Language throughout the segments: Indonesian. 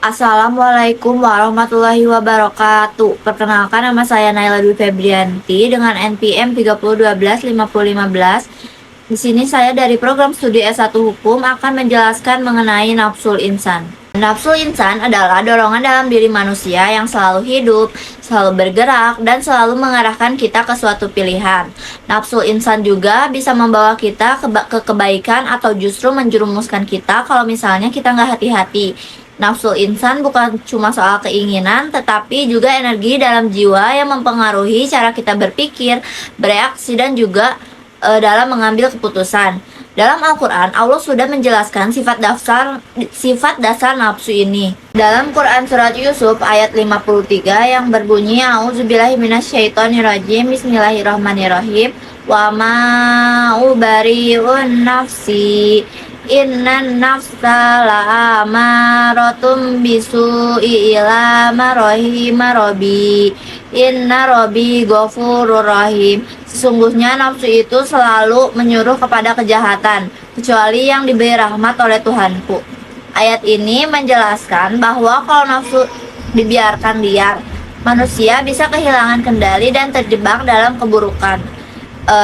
Assalamualaikum warahmatullahi wabarakatuh. Perkenalkan, nama saya Naila Dwi Febrianti dengan NPM 30125015. Di sini saya dari program studi S1 Hukum akan menjelaskan mengenai nafsul insan. Nafsul insan adalah dorongan dalam diri manusia yang selalu hidup, selalu bergerak, dan selalu mengarahkan kita ke suatu pilihan. Nafsul insan juga bisa membawa kita ke kebaikan atau justru menjerumuskan kita kalau misalnya kita nggak hati-hati. Nafsu insan bukan cuma soal keinginan, tetapi juga energi dalam jiwa yang mempengaruhi cara kita berpikir, bereaksi, dan juga dalam mengambil keputusan. Dalam Al-Quran, Allah sudah menjelaskan sifat dasar nafsu ini. Dalam Quran Surat Yusuf ayat 53 yang berbunyi, A'udzubillahi minasyaitonirrajim, Bismillahirrahmanirrahim, Wa ma ubari'un nafsi Innan nafsa la'amarotum bisu'i ila marahima robi Inna robi ghafurur rahim. Sesungguhnya nafsu itu selalu menyuruh kepada kejahatan, kecuali yang diberi rahmat oleh Tuhanku. Ayat ini menjelaskan bahwa kalau nafsu dibiarkan liar, manusia bisa kehilangan kendali dan terjebak dalam keburukan.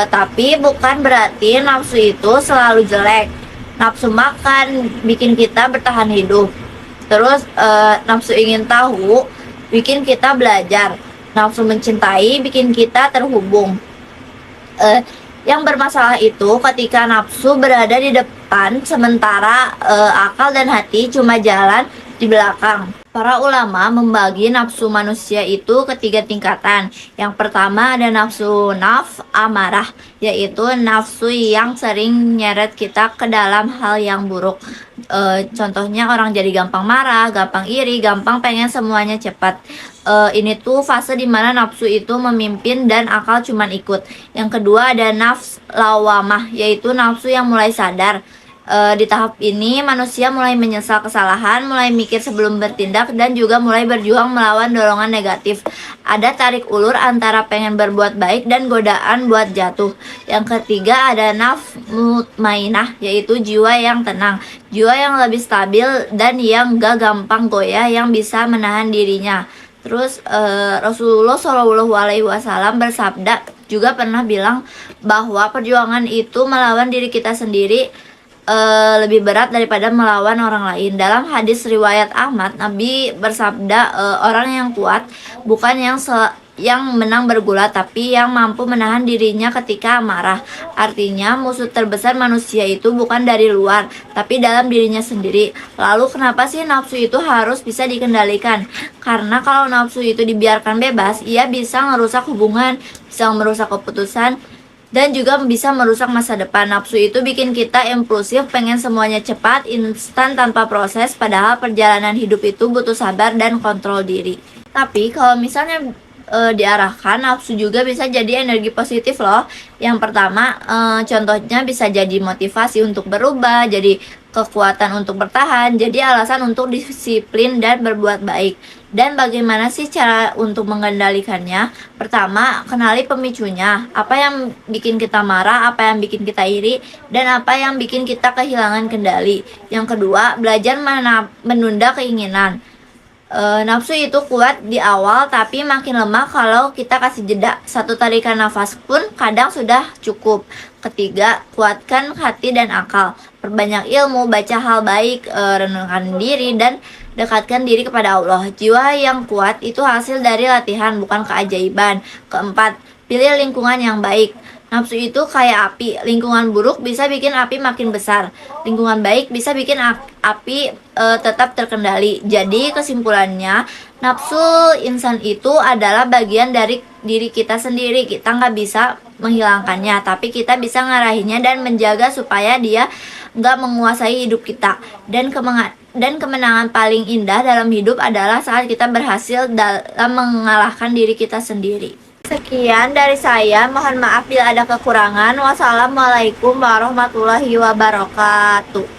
Tapi bukan berarti nafsu itu selalu jelek. Nafsu makan bikin kita bertahan hidup. Terus nafsu ingin tahu bikin kita belajar. Nafsu mencintai bikin kita terhubung. Yang bermasalah itu ketika nafsu berada di depan, sementara akal dan hati cuma jalan di belakang. Para ulama membagi nafsu manusia itu ke 3 tingkatan. Yang pertama ada nafsu amarah, yaitu nafsu yang sering nyeret kita ke dalam hal yang buruk. Contohnya orang jadi gampang marah, gampang iri, gampang pengen semuanya cepat. Ini tuh fase dimana nafsu itu memimpin dan akal cuman ikut. Yang kedua ada nafs lawamah, yaitu nafsu yang mulai sadar. Di tahap ini manusia mulai menyesal kesalahan, mulai mikir sebelum bertindak, dan juga mulai berjuang melawan dorongan negatif. Ada tarik ulur antara pengen berbuat baik dan godaan buat jatuh. Yang ketiga ada nafs mutmainah, yaitu jiwa yang tenang, jiwa yang lebih stabil dan yang gak gampang goyah, yang bisa menahan dirinya. Terus Rasulullah SAW bersabda, juga pernah bilang bahwa perjuangan itu melawan diri kita sendiri lebih berat daripada melawan orang lain. Dalam hadis riwayat Ahmad, Nabi bersabda, orang yang kuat bukan yang menang bergulat, tapi yang mampu menahan dirinya ketika marah. Artinya musuh terbesar manusia itu bukan dari luar, tapi dalam dirinya sendiri. Lalu kenapa sih nafsu itu harus bisa dikendalikan? Karena kalau nafsu itu dibiarkan bebas, ia bisa merusak hubungan, bisa merusak keputusan, dan juga bisa merusak masa depan. Nafsu itu bikin kita impulsif, pengen semuanya cepat, instan, tanpa proses, padahal perjalanan hidup itu butuh sabar dan kontrol diri. Tapi kalau misalnya diarahkan, nafsu juga bisa jadi energi positif loh. Yang pertama, contohnya bisa jadi motivasi untuk berubah, jadi kekuatan untuk bertahan, jadi alasan untuk disiplin dan berbuat baik. Dan bagaimana sih cara untuk mengendalikannya? Pertama, kenali pemicunya. Apa yang bikin kita marah, apa yang bikin kita iri, dan apa yang bikin kita kehilangan kendali. Yang kedua, belajar menunda keinginan. Nafsu itu kuat di awal, tapi makin lemah kalau kita kasih jeda. Satu tarikan nafas pun kadang sudah cukup. Ketiga, kuatkan hati dan akal. Perbanyak ilmu, baca hal baik, renungkan diri, dan dekatkan diri kepada Allah. Jiwa yang kuat itu hasil dari latihan, bukan keajaiban. Keempat, pilih lingkungan yang baik. Nafsu itu kayak api. Lingkungan buruk bisa bikin api makin besar. Lingkungan baik bisa bikin api tetap terkendali. Jadi kesimpulannya, nafsu insan itu adalah bagian dari diri kita sendiri. Kita nggak bisa menghilangkannya, tapi kita bisa ngarahinnya dan menjaga supaya dia nggak menguasai hidup kita. Dan kemenangan paling indah dalam hidup adalah saat kita berhasil dalam mengalahkan diri kita sendiri. Sekian dari saya, mohon maaf bila ada kekurangan. Wassalamualaikum warahmatullahi wabarakatuh.